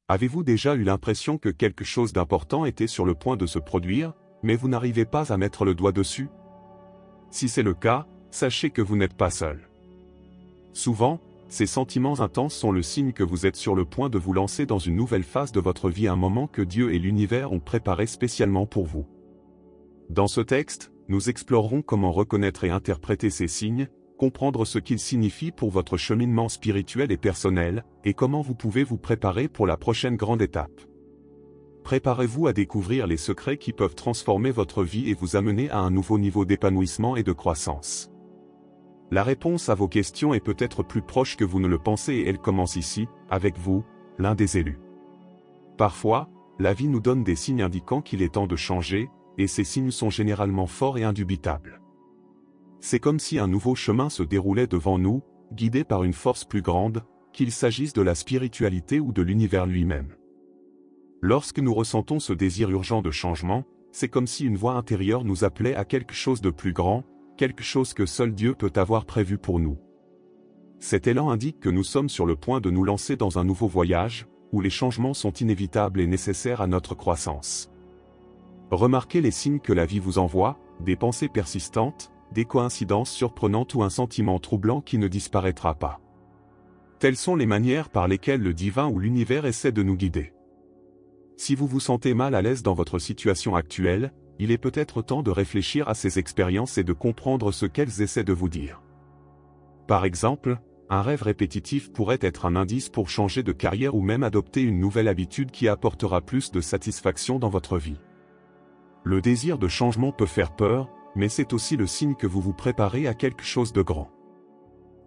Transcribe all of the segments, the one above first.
Avez-vous déjà eu l'impression que quelque chose d'important était sur le point de se produire, mais vous n'arrivez pas à mettre le doigt dessus? Si c'est le cas, sachez que vous n'êtes pas seul. Souvent, ces sentiments intenses sont le signe que vous êtes sur le point de vous lancer dans une nouvelle phase de votre vie, un moment que Dieu et l'univers ont préparé spécialement pour vous. Dans ce texte, nous explorerons comment reconnaître et interpréter ces signes, comprendre ce qu'ils signifient pour votre cheminement spirituel et personnel, et comment vous pouvez vous préparer pour la prochaine grande étape. Préparez-vous à découvrir les secrets qui peuvent transformer votre vie et vous amener à un nouveau niveau d'épanouissement et de croissance. La réponse à vos questions est peut-être plus proche que vous ne le pensez et elle commence ici, avec vous, l'un des élus. Parfois, la vie nous donne des signes indiquant qu'il est temps de changer, et ces signes sont généralement forts et indubitables. C'est comme si un nouveau chemin se déroulait devant nous, guidé par une force plus grande, qu'il s'agisse de la spiritualité ou de l'univers lui-même. Lorsque nous ressentons ce désir urgent de changement, c'est comme si une voix intérieure nous appelait à quelque chose de plus grand, quelque chose que seul Dieu peut avoir prévu pour nous. Cet élan indique que nous sommes sur le point de nous lancer dans un nouveau voyage, où les changements sont inévitables et nécessaires à notre croissance. Remarquez les signes que la vie vous envoie, des pensées persistantes, des coïncidences surprenantes ou un sentiment troublant qui ne disparaîtra pas. Telles sont les manières par lesquelles le divin ou l'univers essaie de nous guider. Si vous vous sentez mal à l'aise dans votre situation actuelle, il est peut-être temps de réfléchir à ces expériences et de comprendre ce qu'elles essaient de vous dire. Par exemple, un rêve répétitif pourrait être un indice pour changer de carrière ou même adopter une nouvelle habitude qui apportera plus de satisfaction dans votre vie. Le désir de changement peut faire peur, mais c'est aussi le signe que vous vous préparez à quelque chose de grand.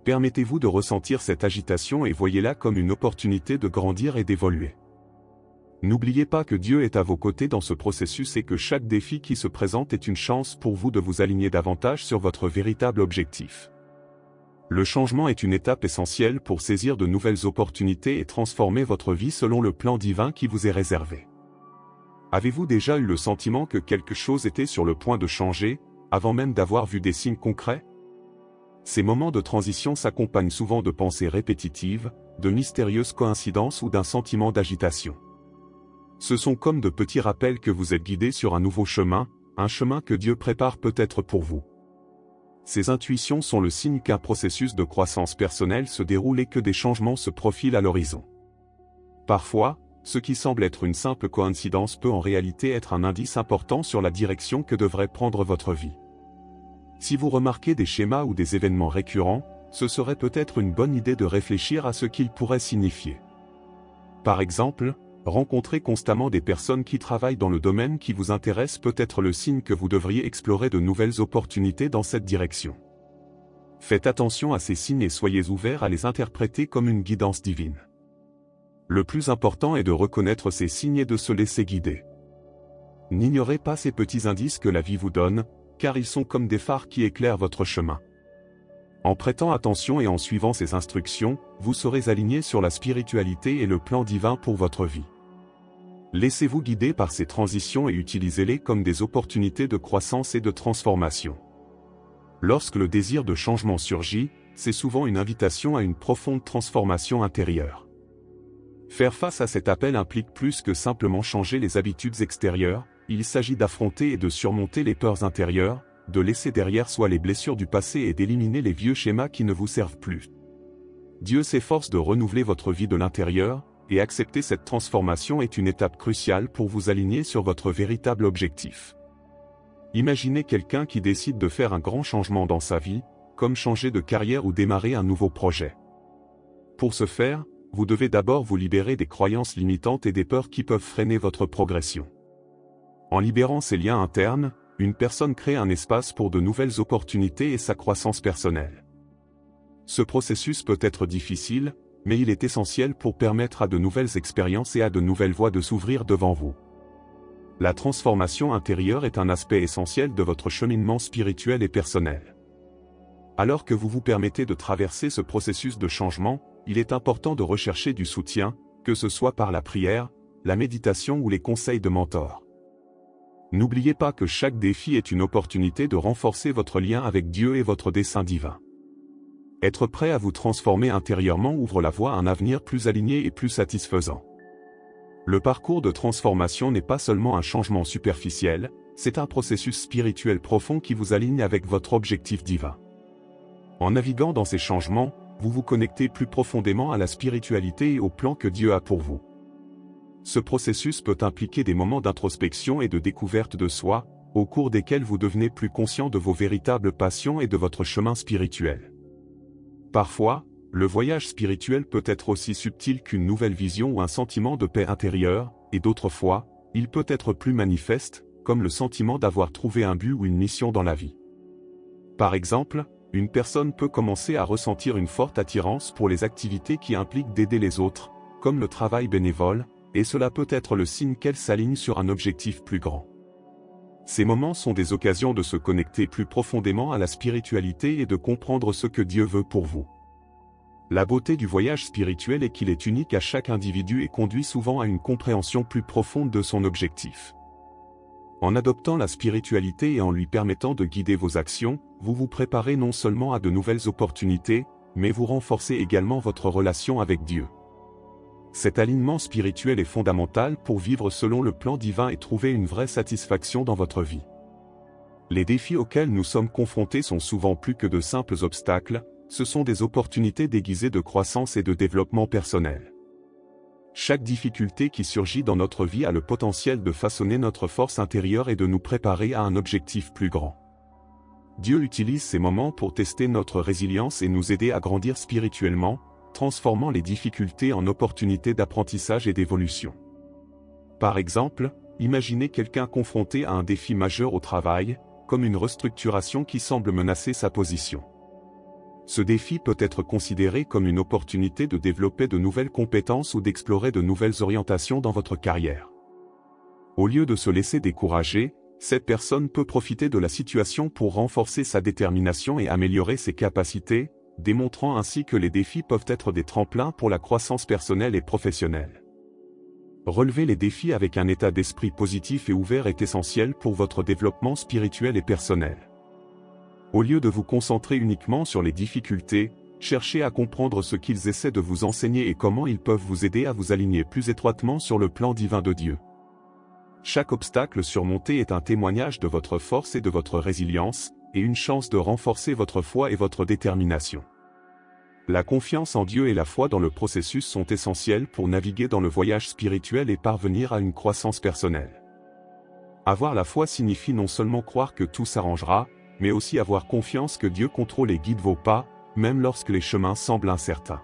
Permettez-vous de ressentir cette agitation et voyez-la comme une opportunité de grandir et d'évoluer. N'oubliez pas que Dieu est à vos côtés dans ce processus et que chaque défi qui se présente est une chance pour vous de vous aligner davantage sur votre véritable objectif. Le changement est une étape essentielle pour saisir de nouvelles opportunités et transformer votre vie selon le plan divin qui vous est réservé. Avez-vous déjà eu le sentiment que quelque chose était sur le point de changer, avant même d'avoir vu des signes concrets? Ces moments de transition s'accompagnent souvent de pensées répétitives, de mystérieuses coïncidences ou d'un sentiment d'agitation. Ce sont comme de petits rappels que vous êtes guidés sur un nouveau chemin, un chemin que Dieu prépare peut-être pour vous. Ces intuitions sont le signe qu'un processus de croissance personnelle se déroule et que des changements se profilent à l'horizon. Parfois, ce qui semble être une simple coïncidence peut en réalité être un indice important sur la direction que devrait prendre votre vie. Si vous remarquez des schémas ou des événements récurrents, ce serait peut-être une bonne idée de réfléchir à ce qu'ils pourraient signifier. Par exemple, rencontrer constamment des personnes qui travaillent dans le domaine qui vous intéresse peut être le signe que vous devriez explorer de nouvelles opportunités dans cette direction. Faites attention à ces signes et soyez ouverts à les interpréter comme une guidance divine. Le plus important est de reconnaître ces signes et de se laisser guider. N'ignorez pas ces petits indices que la vie vous donne, car ils sont comme des phares qui éclairent votre chemin. En prêtant attention et en suivant ces instructions, vous serez aligné sur la spiritualité et le plan divin pour votre vie. Laissez-vous guider par ces transitions et utilisez-les comme des opportunités de croissance et de transformation. Lorsque le désir de changement surgit, c'est souvent une invitation à une profonde transformation intérieure. Faire face à cet appel implique plus que simplement changer les habitudes extérieures, il s'agit d'affronter et de surmonter les peurs intérieures, de laisser derrière soi les blessures du passé et d'éliminer les vieux schémas qui ne vous servent plus. Dieu s'efforce de renouveler votre vie de l'intérieur, et accepter cette transformation est une étape cruciale pour vous aligner sur votre véritable objectif. Imaginez quelqu'un qui décide de faire un grand changement dans sa vie, comme changer de carrière ou démarrer un nouveau projet. Pour ce faire, vous devez d'abord vous libérer des croyances limitantes et des peurs qui peuvent freiner votre progression. En libérant ces liens internes, une personne crée un espace pour de nouvelles opportunités et sa croissance personnelle. Ce processus peut être difficile, mais il est essentiel pour permettre à de nouvelles expériences et à de nouvelles voies de s'ouvrir devant vous. La transformation intérieure est un aspect essentiel de votre cheminement spirituel et personnel. Alors que vous vous permettez de traverser ce processus de changement, il est important de rechercher du soutien, que ce soit par la prière, la méditation ou les conseils de mentors. N'oubliez pas que chaque défi est une opportunité de renforcer votre lien avec Dieu et votre dessein divin. Être prêt à vous transformer intérieurement ouvre la voie à un avenir plus aligné et plus satisfaisant. Le parcours de transformation n'est pas seulement un changement superficiel, c'est un processus spirituel profond qui vous aligne avec votre objectif divin. En naviguant dans ces changements, vous vous connectez plus profondément à la spiritualité et au plan que Dieu a pour vous. Ce processus peut impliquer des moments d'introspection et de découverte de soi, au cours desquels vous devenez plus conscient de vos véritables passions et de votre chemin spirituel. Parfois, le voyage spirituel peut être aussi subtil qu'une nouvelle vision ou un sentiment de paix intérieure, et d'autres fois, il peut être plus manifeste, comme le sentiment d'avoir trouvé un but ou une mission dans la vie. Par exemple, une personne peut commencer à ressentir une forte attirance pour les activités qui impliquent d'aider les autres, comme le travail bénévole, et cela peut être le signe qu'elle s'aligne sur un objectif plus grand. Ces moments sont des occasions de se connecter plus profondément à la spiritualité et de comprendre ce que Dieu veut pour vous. La beauté du voyage spirituel est qu'il est unique à chaque individu et conduit souvent à une compréhension plus profonde de son objectif. En adoptant la spiritualité et en lui permettant de guider vos actions, vous vous préparez non seulement à de nouvelles opportunités, mais vous renforcez également votre relation avec Dieu. Cet alignement spirituel est fondamental pour vivre selon le plan divin et trouver une vraie satisfaction dans votre vie. Les défis auxquels nous sommes confrontés sont souvent plus que de simples obstacles, ce sont des opportunités déguisées de croissance et de développement personnel. Chaque difficulté qui surgit dans notre vie a le potentiel de façonner notre force intérieure et de nous préparer à un objectif plus grand. Dieu utilise ces moments pour tester notre résilience et nous aider à grandir spirituellement, transformant les difficultés en opportunités d'apprentissage et d'évolution. Par exemple, imaginez quelqu'un confronté à un défi majeur au travail, comme une restructuration qui semble menacer sa position. Ce défi peut être considéré comme une opportunité de développer de nouvelles compétences ou d'explorer de nouvelles orientations dans votre carrière. Au lieu de se laisser décourager, cette personne peut profiter de la situation pour renforcer sa détermination et améliorer ses capacités, démontrant ainsi que les défis peuvent être des tremplins pour la croissance personnelle et professionnelle. Relever les défis avec un état d'esprit positif et ouvert est essentiel pour votre développement spirituel et personnel. Au lieu de vous concentrer uniquement sur les difficultés, cherchez à comprendre ce qu'ils essaient de vous enseigner et comment ils peuvent vous aider à vous aligner plus étroitement sur le plan divin de Dieu. Chaque obstacle surmonté est un témoignage de votre force et de votre résilience, et une chance de renforcer votre foi et votre détermination. La confiance en Dieu et la foi dans le processus sont essentielles pour naviguer dans le voyage spirituel et parvenir à une croissance personnelle. Avoir la foi signifie non seulement croire que tout s'arrangera, mais aussi avoir confiance que Dieu contrôle et guide vos pas, même lorsque les chemins semblent incertains.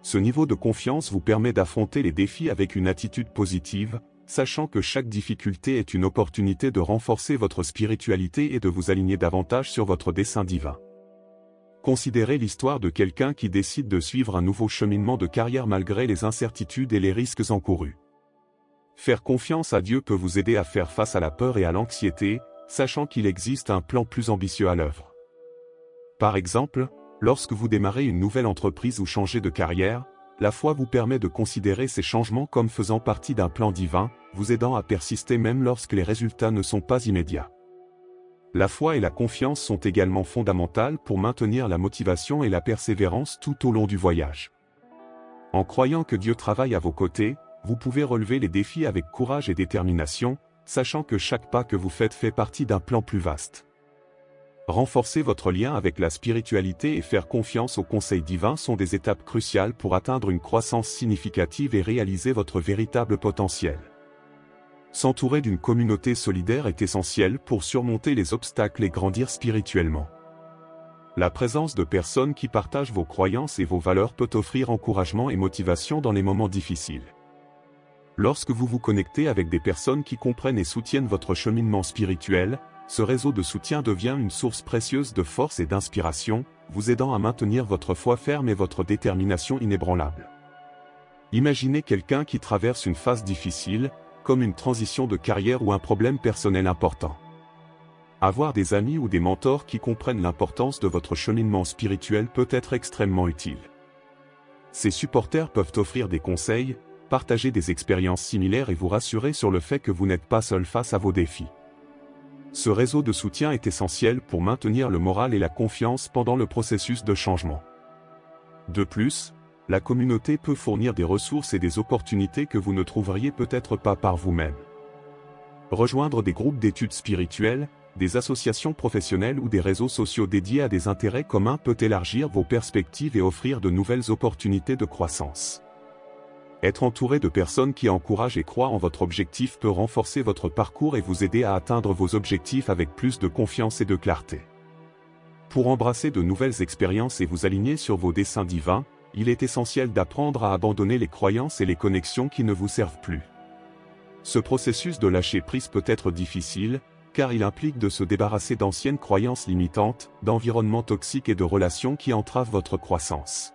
Ce niveau de confiance vous permet d'affronter les défis avec une attitude positive, sachant que chaque difficulté est une opportunité de renforcer votre spiritualité et de vous aligner davantage sur votre dessein divin. Considérez l'histoire de quelqu'un qui décide de suivre un nouveau cheminement de carrière malgré les incertitudes et les risques encourus. Faire confiance à Dieu peut vous aider à faire face à la peur et à l'anxiété, sachant qu'il existe un plan plus ambitieux à l'œuvre. Par exemple, lorsque vous démarrez une nouvelle entreprise ou changez de carrière, la foi vous permet de considérer ces changements comme faisant partie d'un plan divin, vous aidant à persister même lorsque les résultats ne sont pas immédiats. La foi et la confiance sont également fondamentales pour maintenir la motivation et la persévérance tout au long du voyage. En croyant que Dieu travaille à vos côtés, vous pouvez relever les défis avec courage et détermination, sachant que chaque pas que vous faites fait partie d'un plan plus vaste. Renforcer votre lien avec la spiritualité et faire confiance aux conseils divins sont des étapes cruciales pour atteindre une croissance significative et réaliser votre véritable potentiel. S'entourer d'une communauté solidaire est essentiel pour surmonter les obstacles et grandir spirituellement. La présence de personnes qui partagent vos croyances et vos valeurs peut offrir encouragement et motivation dans les moments difficiles. Lorsque vous vous connectez avec des personnes qui comprennent et soutiennent votre cheminement spirituel, ce réseau de soutien devient une source précieuse de force et d'inspiration, vous aidant à maintenir votre foi ferme et votre détermination inébranlable. Imaginez quelqu'un qui traverse une phase difficile, comme une transition de carrière ou un problème personnel important. Avoir des amis ou des mentors qui comprennent l'importance de votre cheminement spirituel peut être extrêmement utile. Ces supporters peuvent offrir des conseils, partager des expériences similaires et vous rassurer sur le fait que vous n'êtes pas seul face à vos défis. Ce réseau de soutien est essentiel pour maintenir le moral et la confiance pendant le processus de changement. De plus, la communauté peut fournir des ressources et des opportunités que vous ne trouveriez peut-être pas par vous-même. Rejoindre des groupes d'études spirituelles, des associations professionnelles ou des réseaux sociaux dédiés à des intérêts communs peut élargir vos perspectives et offrir de nouvelles opportunités de croissance. Être entouré de personnes qui encouragent et croient en votre objectif peut renforcer votre parcours et vous aider à atteindre vos objectifs avec plus de confiance et de clarté. Pour embrasser de nouvelles expériences et vous aligner sur vos desseins divins, il est essentiel d'apprendre à abandonner les croyances et les connexions qui ne vous servent plus. Ce processus de lâcher prise peut être difficile, car il implique de se débarrasser d'anciennes croyances limitantes, d'environnements toxiques et de relations qui entravent votre croissance.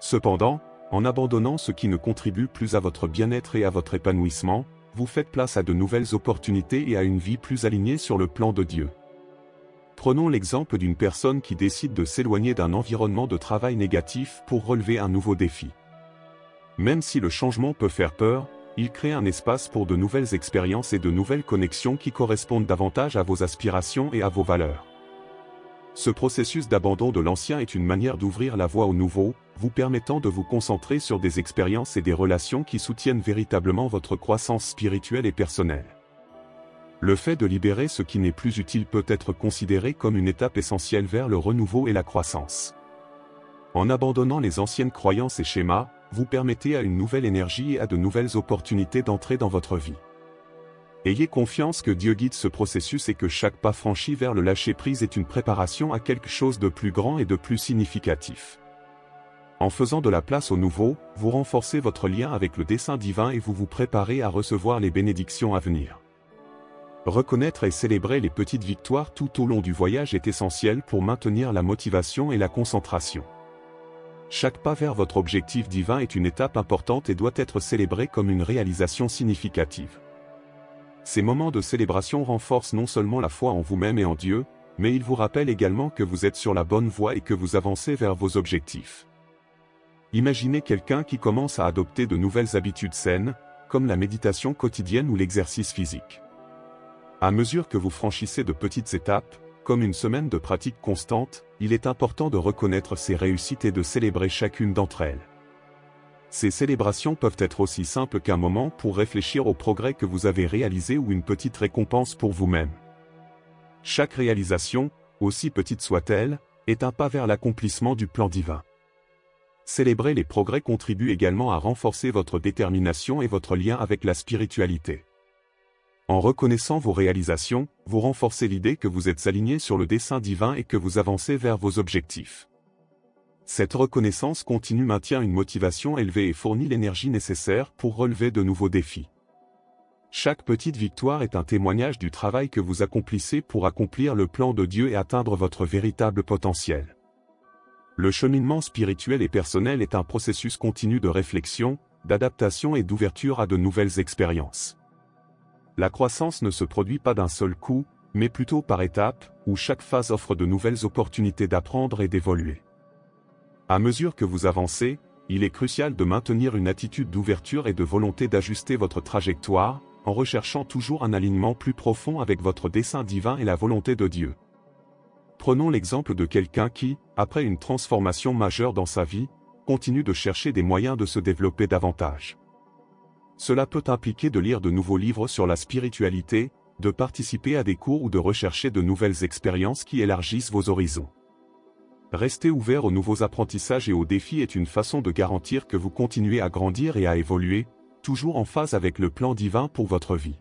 Cependant, en abandonnant ce qui ne contribue plus à votre bien-être et à votre épanouissement, vous faites place à de nouvelles opportunités et à une vie plus alignée sur le plan de Dieu. Prenons l'exemple d'une personne qui décide de s'éloigner d'un environnement de travail négatif pour relever un nouveau défi. Même si le changement peut faire peur, il crée un espace pour de nouvelles expériences et de nouvelles connexions qui correspondent davantage à vos aspirations et à vos valeurs. Ce processus d'abandon de l'ancien est une manière d'ouvrir la voie au nouveau, vous permettant de vous concentrer sur des expériences et des relations qui soutiennent véritablement votre croissance spirituelle et personnelle. Le fait de libérer ce qui n'est plus utile peut être considéré comme une étape essentielle vers le renouveau et la croissance. En abandonnant les anciennes croyances et schémas, vous permettez à une nouvelle énergie et à de nouvelles opportunités d'entrer dans votre vie. Ayez confiance que Dieu guide ce processus et que chaque pas franchi vers le lâcher-prise est une préparation à quelque chose de plus grand et de plus significatif. En faisant de la place au nouveau, vous renforcez votre lien avec le dessein divin et vous vous préparez à recevoir les bénédictions à venir. Reconnaître et célébrer les petites victoires tout au long du voyage est essentiel pour maintenir la motivation et la concentration. Chaque pas vers votre objectif divin est une étape importante et doit être célébré comme une réalisation significative. Ces moments de célébration renforcent non seulement la foi en vous-même et en Dieu, mais ils vous rappellent également que vous êtes sur la bonne voie et que vous avancez vers vos objectifs. Imaginez quelqu'un qui commence à adopter de nouvelles habitudes saines, comme la méditation quotidienne ou l'exercice physique. À mesure que vous franchissez de petites étapes, comme une semaine de pratique constante, il est important de reconnaître ces réussites et de célébrer chacune d'entre elles. Ces célébrations peuvent être aussi simples qu'un moment pour réfléchir au progrès que vous avez réalisé ou une petite récompense pour vous-même. Chaque réalisation, aussi petite soit-elle, est un pas vers l'accomplissement du plan divin. Célébrer les progrès contribue également à renforcer votre détermination et votre lien avec la spiritualité. En reconnaissant vos réalisations, vous renforcez l'idée que vous êtes aligné sur le dessein divin et que vous avancez vers vos objectifs. Cette reconnaissance continue maintient une motivation élevée et fournit l'énergie nécessaire pour relever de nouveaux défis. Chaque petite victoire est un témoignage du travail que vous accomplissez pour accomplir le plan de Dieu et atteindre votre véritable potentiel. Le cheminement spirituel et personnel est un processus continu de réflexion, d'adaptation et d'ouverture à de nouvelles expériences. La croissance ne se produit pas d'un seul coup, mais plutôt par étapes, où chaque phase offre de nouvelles opportunités d'apprendre et d'évoluer. À mesure que vous avancez, il est crucial de maintenir une attitude d'ouverture et de volonté d'ajuster votre trajectoire, en recherchant toujours un alignement plus profond avec votre dessein divin et la volonté de Dieu. Prenons l'exemple de quelqu'un qui, après une transformation majeure dans sa vie, continue de chercher des moyens de se développer davantage. Cela peut impliquer de lire de nouveaux livres sur la spiritualité, de participer à des cours ou de rechercher de nouvelles expériences qui élargissent vos horizons. Rester ouvert aux nouveaux apprentissages et aux défis est une façon de garantir que vous continuez à grandir et à évoluer, toujours en phase avec le plan divin pour votre vie.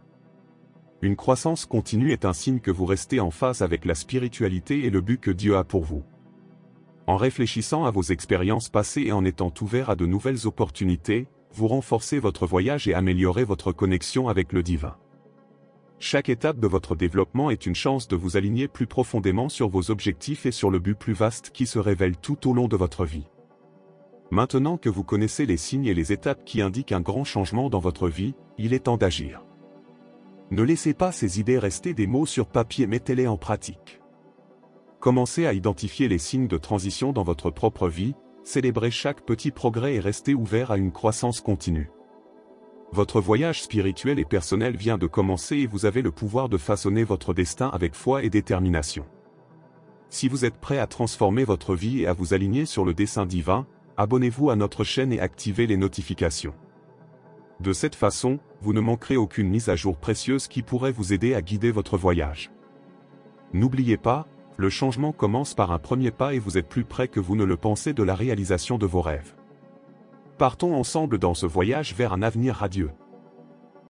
Une croissance continue est un signe que vous restez en phase avec la spiritualité et le but que Dieu a pour vous. En réfléchissant à vos expériences passées et en étant ouvert à de nouvelles opportunités, vous renforcez votre voyage et améliorez votre connexion avec le divin. Chaque étape de votre développement est une chance de vous aligner plus profondément sur vos objectifs et sur le but plus vaste qui se révèle tout au long de votre vie. Maintenant que vous connaissez les signes et les étapes qui indiquent un grand changement dans votre vie, il est temps d'agir. Ne laissez pas ces idées rester des mots sur papier, mettez-les en pratique. Commencez à identifier les signes de transition dans votre propre vie, célébrez chaque petit progrès et restez ouvert à une croissance continue. Votre voyage spirituel et personnel vient de commencer et vous avez le pouvoir de façonner votre destin avec foi et détermination. Si vous êtes prêt à transformer votre vie et à vous aligner sur le dessein divin, abonnez-vous à notre chaîne et activez les notifications. De cette façon, vous ne manquerez aucune mise à jour précieuse qui pourrait vous aider à guider votre voyage. N'oubliez pas, le changement commence par un premier pas et vous êtes plus près que vous ne le pensez de la réalisation de vos rêves. Partons ensemble dans ce voyage vers un avenir radieux.